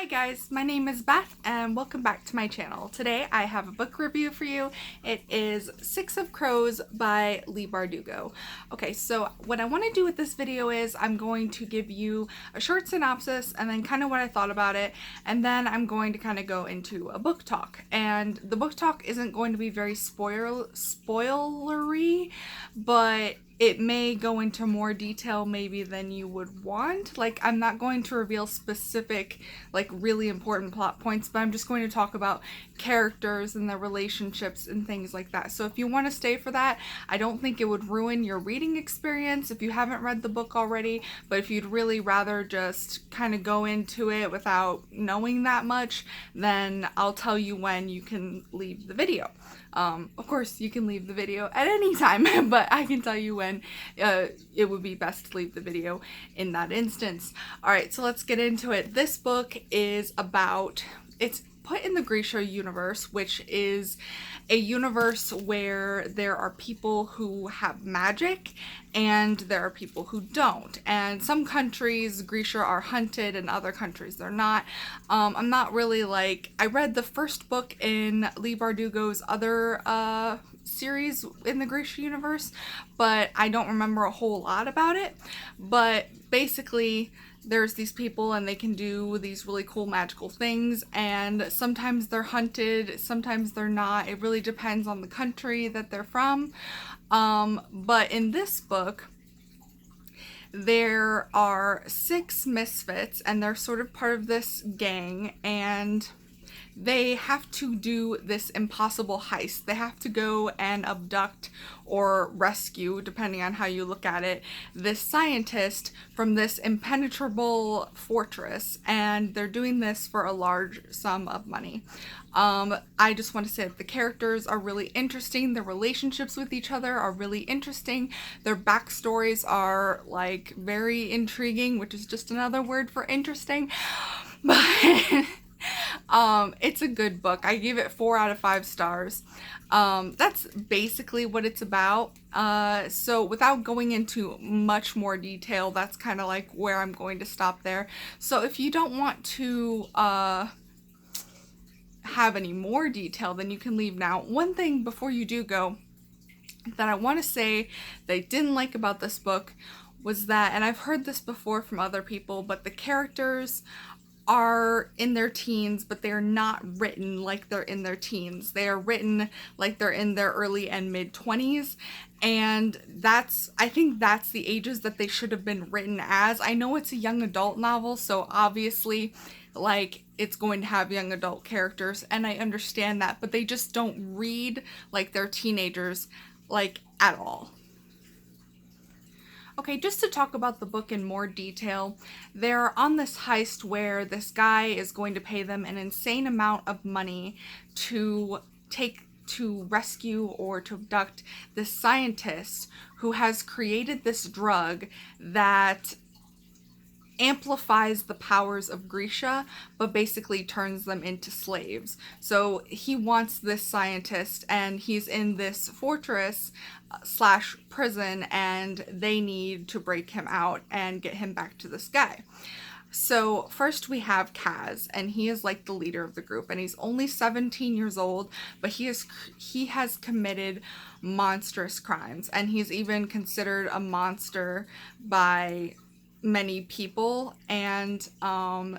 Hi guys, my name is Beth and welcome back to my channel. Today I have a book review for you. It is Six of Crows by Leigh Bardugo. Okay, so what I want to do with this video is I'm going to give you a short synopsis and then kind of what I thought about it, and then I'm going to kind of go into a book talk. And the book talk isn't going to be very spoilery, but it may go into more detail maybe than you would want. Like, I'm not going to reveal specific, like, really important plot points, but I'm just going to talk about characters and their relationships and things like that. So if you want to stay for that, I don't think it would ruin your reading experience if you haven't read the book already, but if you'd really rather just kind of go into it without knowing that much, then I'll tell you when you can leave the video. Of course, you can leave the video at any time, but I can tell you when it would be best to leave the video in that instance. Alright, so let's get into it. This book is about, it's put in the Grisha universe, which is a universe where there are people who have magic and there are people who don't. And some countries, Grisha are hunted, and other countries they're not. I'm not really like, I read the first book in Leigh Bardugo's other series in the Grisha universe, but I don't remember a whole lot about it. But basically, there's these people and they can do these really cool magical things, and sometimes they're hunted, sometimes they're not. It really depends on the country that they're from. But in this book, there are 6 misfits and they're sort of part of this gang, and they have to do this impossible heist. They have to go and abduct or rescue, depending on how you look at it, this scientist from this impenetrable fortress, and they're doing this for a large sum of money. I just want to say that the characters are really interesting. Their relationships with each other are really interesting. Their backstories are like very intriguing, which is just another word for interesting. But it's a good book. I give it 4 out of 5 stars. That's basically what it's about. So without going into much more detail, that's kind of like where I'm going to stop there. So if you don't want to have any more detail, then you can leave now. One thing before you do go that I want to say that I didn't like about this book was that, and I've heard this before from other people, but the characters are in their teens, but they're not written like they're in their teens. They are written like they're in their early and mid-20s, and I think that's the ages that they should have been written as. I know it's a young adult novel, so obviously, like, it's going to have young adult characters, and I understand that, but they just don't read like they're teenagers, like, at all. Okay, just to talk about the book in more detail, they're on this heist where this guy is going to pay them an insane amount of money to rescue or to abduct this scientist who has created this drug that amplifies the powers of Grisha, but basically turns them into slaves. So he wants this scientist, and he's in this fortress slash prison, and they need to break him out and get him back to the sky. So first we have Kaz, and he is like the leader of the group, and he's only 17 years old, but he has committed monstrous crimes, and he's even considered a monster by many people, and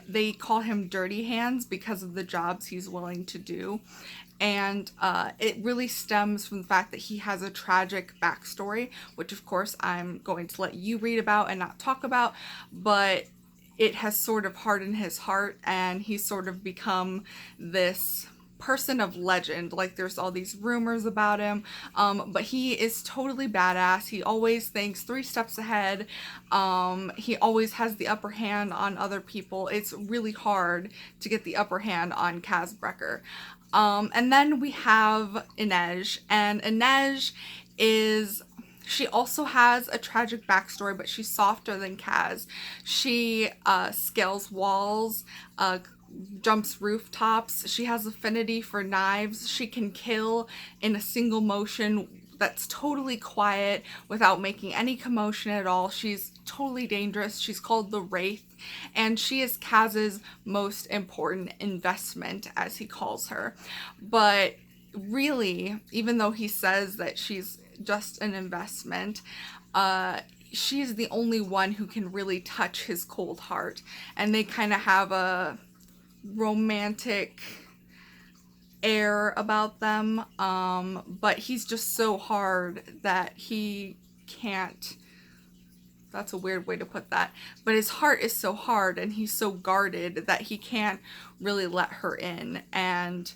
they call him Dirty Hands because of the jobs he's willing to do. And it really stems from the fact that he has a tragic backstory, which of course I'm going to let you read about and not talk about, but it has sort of hardened his heart, and he's sort of become this person of legend. Like, there's all these rumors about him, but he is totally badass. He always thinks 3 steps ahead. He always has the upper hand on other people. It's really hard to get the upper hand on Kaz Brecker. And then we have Inej, and Inej she also has a tragic backstory, but she's softer than Kaz. She scales walls, jumps rooftops. She has affinity for knives. She can kill in a single motion that's totally quiet without making any commotion at all. She's totally dangerous. She's called the Wraith, and she is Kaz's most important investment, as he calls her. But really, even though he says that she's just an investment, she's the only one who can really touch his cold heart. And they kind of have a romantic air about them, but he's just so hard that he can't, that's a weird way to put that, but his heart is so hard and he's so guarded that he can't really let her in. And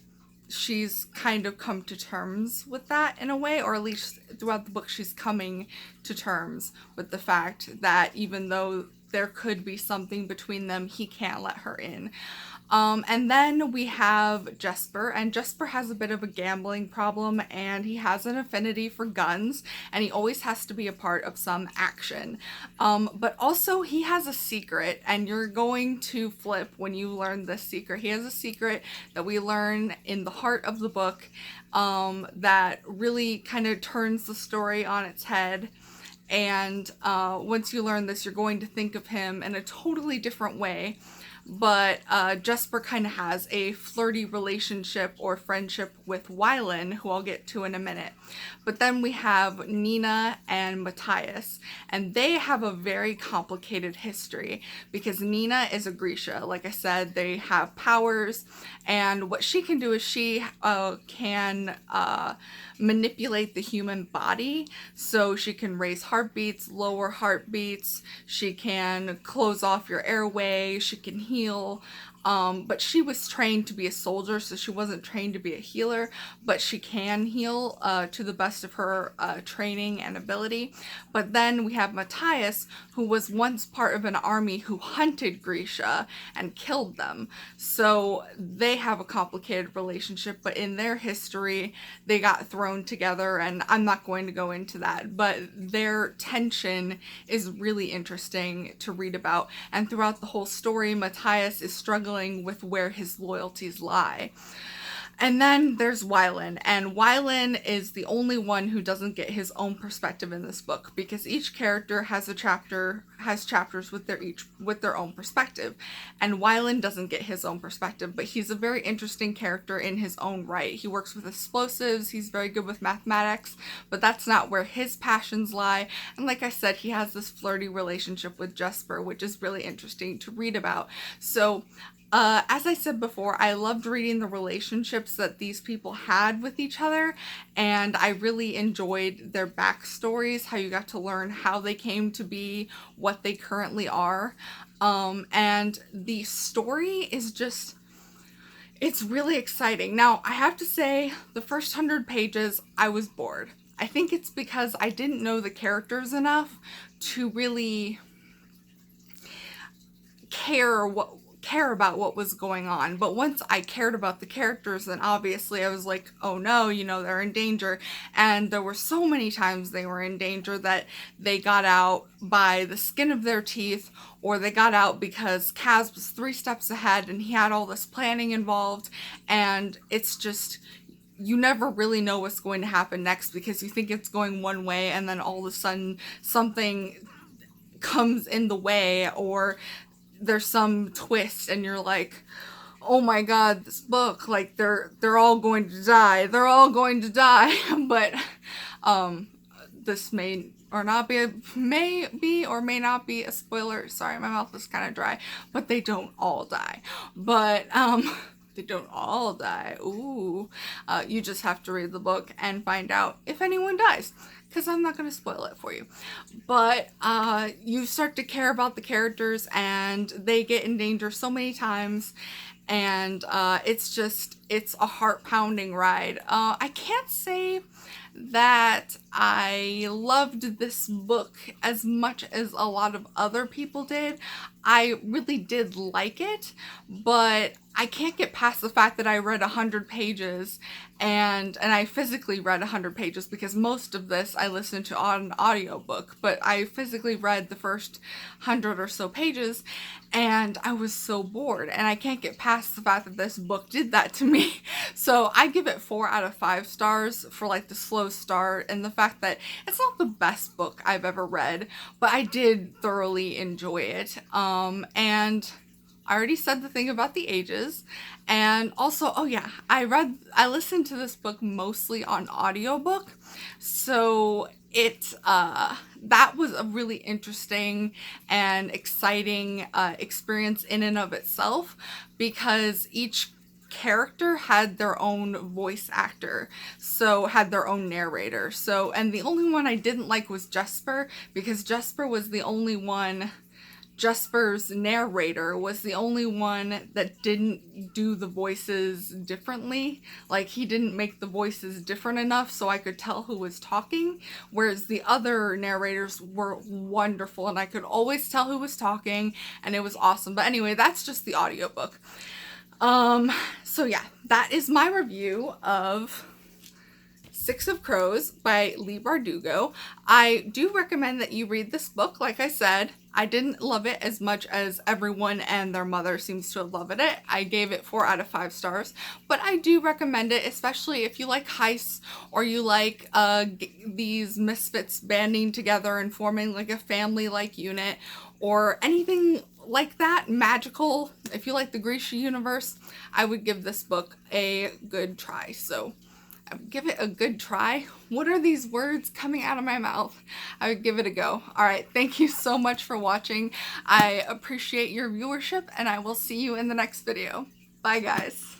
she's kind of come to terms with that in a way, or at least throughout the book she's coming to terms with the fact that even though there could be something between them, he can't let her in. And then we have Jesper, and Jesper has a bit of a gambling problem, and he has an affinity for guns, and he always has to be a part of some action. But also he has a secret, and you're going to flip when you learn this secret. He has a secret that we learn in the heart of the book, that really kind of turns the story on its head. And once you learn this, you're going to think of him in a totally different way. But Jesper kind of has a flirty relationship or friendship with Wylan, who I'll get to in a minute. But then we have Nina and Matthias, and they have a very complicated history because Nina is a Grisha. Like I said, they have powers, and what she can do is she can manipulate the human body, so she can raise heartbeats, lower heartbeats, she can close off your airway, she can heal. But she was trained to be a soldier, so she wasn't trained to be a healer, but she can heal to the best of her training and ability. But then we have Matthias, who was once part of an army who hunted Grisha and killed them. So they have a complicated relationship, but in their history, they got thrown together, and I'm not going to go into that, but their tension is really interesting to read about. And throughout the whole story, Matthias is struggling with where his loyalties lie. And then there's Wylan, and Wylan is the only one who doesn't get his own perspective in this book, because each character has chapters with their own perspective, and Wylan doesn't get his own perspective, but he's a very interesting character in his own right. He works with explosives, he's very good with mathematics, but that's not where his passions lie. And like I said, he has this flirty relationship with Jesper, which is really interesting to read about. So as I said before, I loved reading the relationships that these people had with each other, and I really enjoyed their backstories, how you got to learn how they came to be what they currently are. And the story is just, it's really exciting. Now, I have to say, the first 100 pages, I was bored. I think it's because I didn't know the characters enough to really care about what was going on. But once I cared about the characters, then obviously I was like, oh no, you know, they're in danger. And there were so many times they were in danger that they got out by the skin of their teeth, or they got out because Kaz was 3 steps ahead and he had all this planning involved. And it's just, you never really know what's going to happen next, because you think it's going one way and then all of a sudden something comes in the way, or there's some twist and you're like, oh my god, this book, like they're all going to die. They're all going to die. But this may or may not be a spoiler. Sorry, my mouth is kind of dry. But they don't all die. But they don't all die. Ooh. You just have to read the book and find out if anyone dies, because I'm not going to spoil it for you. But you start to care about the characters, and they get in danger so many times, and it's a heart-pounding ride. I can't say that I loved this book as much as a lot of other people did. I really did like it, but I can't get past the fact that I read 100 pages and I physically read 100 pages, because most of this I listened to on an audiobook, but I physically read the first 100 or so pages and I was so bored, and I can't get past the fact that this book did that to me. So I give it 4 out of 5 stars for like the slow start and the fact that it's not the best book I've ever read, but I did thoroughly enjoy it. And I already said the thing about the ages. And also, oh yeah, I listened to this book mostly on audiobook. So that was a really interesting and exciting experience in and of itself, because each character had their own voice actor, so had their own narrator. So, and the only one I didn't like was Jesper, because Jesper's narrator was the only one that didn't do the voices differently. Like, he didn't make the voices different enough so I could tell who was talking, whereas the other narrators were wonderful and I could always tell who was talking, and it was awesome. But anyway, that's just the audiobook. So yeah, that is my review of Six of Crows by Leigh Bardugo. I do recommend that you read this book. Like I said, I didn't love it as much as everyone and their mother seems to have loved it. I gave it 4 out of 5 stars, but I do recommend it, especially if you like heists, or you like these misfits banding together and forming like a family-like unit, or anything like that magical. If you like the Grisha universe, I would give this book a good try. So give it a good try. What are these words coming out of my mouth? I would give it a go. All right, thank you so much for watching. I appreciate your viewership, and I will see you in the next video. Bye, guys.